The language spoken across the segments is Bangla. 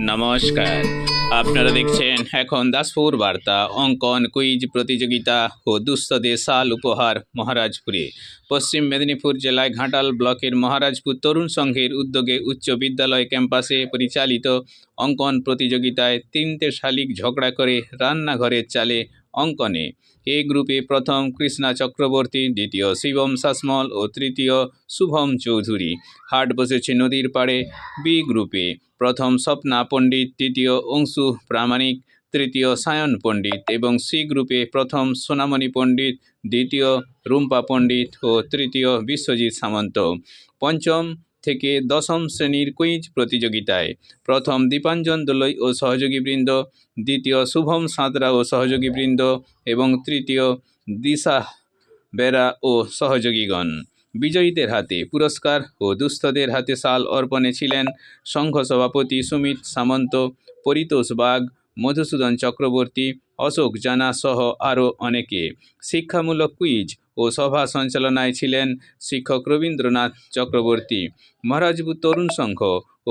নমস্কার, আপনারা দেখছেন এখন দাসপুর বার্তা অঙ্কন কুইজ প্রতিযোগিতা ও দুস্থদের সাল উপহার মহারাজপুরে। পশ্চিম মেদিনীপুর জেলায় ঘাটাল ব্লকের মহারাজপুর তরুণ সংঘের উদ্যোগে উচ্চ বিদ্যালয় ক্যাম্পাসে পরিচালিত অঙ্কন প্রতিযোগিতায় তিনটে শালিক ঝগড়া করে রান্নাঘরের চালে অঙ্কনে। এ গ্রুপে প্রথম কৃষ্ণা চক্রবর্তী, দ্বিতীয় শিবম শাসমল ও তৃতীয় শুভম চৌধুরী। হাট বসেছে নদীর পাড়ে। বি গ্রুপে প্রথম স্বপ্না পণ্ডিত, দ্বিতীয় অংশু প্রামাণিক, তৃতীয় সায়ন পণ্ডিত এবং সি গ্রুপে প্রথম সোনামণি পণ্ডিত, দ্বিতীয় রুম্পা পণ্ডিত ও তৃতীয় বিশ্বজিৎ সামন্ত। পঞ্চম থেকে দশম শ্রেণীর কুইজ প্রতিযোগিতায় প্রথম দীপাঞ্জন দোলই ও সহযোগীবৃন্দ, দ্বিতীয় শুভম সাঁতরা ও সহযোগীবৃন্দ এবং তৃতীয় দিশা বেরা ও সহযোগীগণ। বিজয়ীদের হাতে পুরস্কার ও দুস্থদের হাতে শাল অর্পণে ছিলেন সংঘ সভাপতি সুমিত সামন্ত, পরিতোষ বাগ, মধুসূদন চক্রবর্তী, অশোক জানা সহ আরও অনেকে। শিক্ষামূলক কুইজ ও সভা সঞ্চালনায় ছিলেন শিক্ষক রবীন্দ্রনাথ চক্রবর্তী। মহারাজপুর তরুণ সংঘ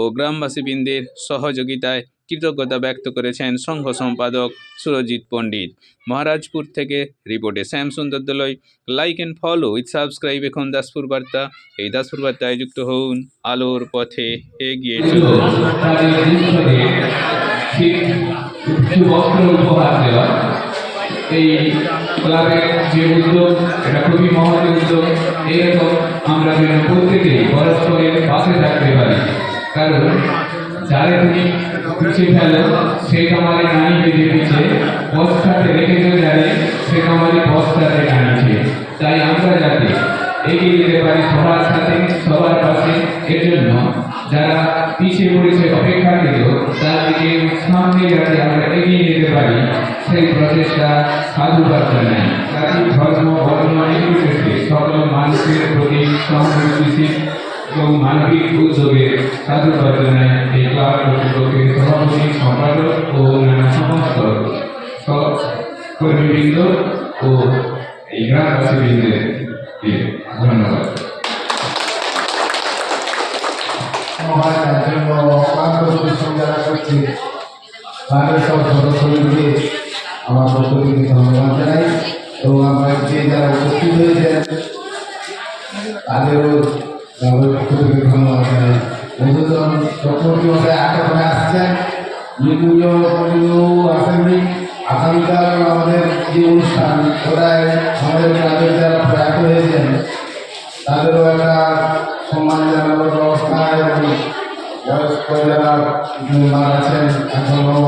ও গ্রামবাসীবৃন্দের সহযোগিতায় কৃতজ্ঞতা ব্যক্ত করেছেন সংঘ সম্পাদক সুরজিৎ পণ্ডিত। মহারাজপুর থেকে রিপোর্টে Shyamsundar Doloi. Like and follow with subscribe এখন দাসপুর বার্তা। এই দাসপুর বার্তায় যুক্ত হন, আলোর পথে এগিয়ে চলুন। এই ক্লাবের যে উদ্যোগ, এটা খুবই মহৎ উদ্যোগ। এরকম আমরা যেন প্রত্যেকেই পরস্পরের পাশে থাকতে পারি, কারণ যারে তুমি পিছিয়ে ফেলো সে তোমার নানি বেঁধে পিছিয়ে বস্তাতে রেখেছো, যারে সে তোমার বস্তাতে টানিছে। তাই আমরা যাতে এগিয়ে যেতে পারি সবার সাথে, সবার পাশে, এর জন্য যারা পিছিয়ে পড়েছে অপেক্ষাকৃত তার দিকে সামনে যাতে আমরা এগিয়ে যেতে পারি সেই প্রচেষ্টা সাধুবাদ জানাই। জাতি, ধর্ম, বর্ণ নির্বিশেষে সকল মানুষের প্রতি সহানুভূতিশীল এবং মানবিক উদ্যোগে সাধুবাদ জানাই এই ক্লাব কর্তৃপক্ষের সভাপতি, সম্পাদক ও অন্যান্য সমস্ত কর্মীবৃন্দ ও এই গ্রামবাসীবৃন্দকে ধন্যবাদ। আমার পক্ষ থেকে ধন্যবাদ জানাই এবং আমার যে যারা উপস্থিত হয়েছেন তাদেরও পক্ষ থেকে ধন্যবাদ জানাই। মধুসূদন চক্রবর্তী মশাই আটকে আসছেন, আসেননি। আগামীকাল আমাদের যে অনুষ্ঠান, ওটায় আমাদের গ্রামের যারা প্রয়াত হয়েছেন তাদেরও একটা সম্মান জানানোর ব্যবস্থা এবং বয়স্ক যারা মারা আছেন এখনও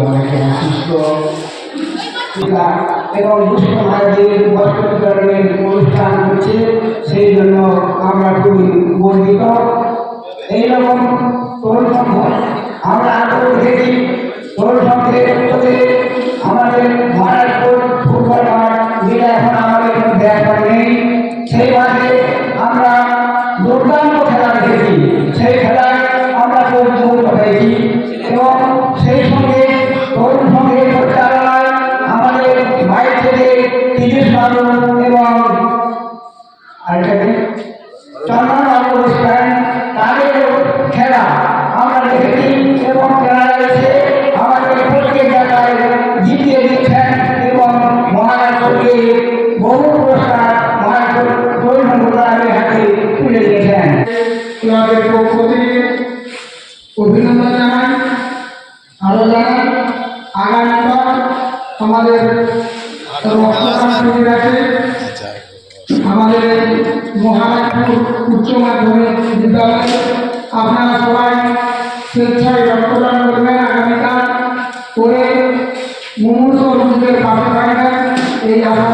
অনেকে অসুস্থ এবং অনুষ্ঠান হচ্ছে, সেই জন্য আমরা খুবই গর্বিত। এইরকম তরুণ সংঘ আমরা আগ্রহ দেখি। তরুণ সংঘের আমাদের মহারাজপুর ফুটবল মাঠ যেটা এখন আমাদের মধ্যে এখন নেই, সেই মাঠে আমরা দুর্দান্ত খেলা দেখেছি। সেই খেলায় আমরা খুব মুগ্ধ হয়েছি এবং সেই সঙ্গে তরুণ সংঘের পরিচালনায় আমাদের বাইরে থেকে তিরিশ বাবু এবং চন্দ্রবাবু অনুষ্ঠান তাদের খেলা আমরা দেখেছি এবং খেলা রয়েছে আমাদের প্রত্যেক জায়গায় জিতিয়ে দিচ্ছেন এবং মহারাজপুরকে বহু পুরস্কার মহারাজপুর তরুণ সংঘের হাতে তুলে দিয়েছেন। ক্লাবের পক্ষ থেকে অভিনন্দন জানাই, আরো জানাই আগামীকাল আমাদের আমাদের মহারাজপুর উচ্চ মাধ্যমিক বিদ্যালয়। আপনারা সবাই স্বেচ্ছায় রক্তদান করবেন আগামীকাল, করে মুমূর্ষ রোগীদের পাশে থাকবেন এই আশা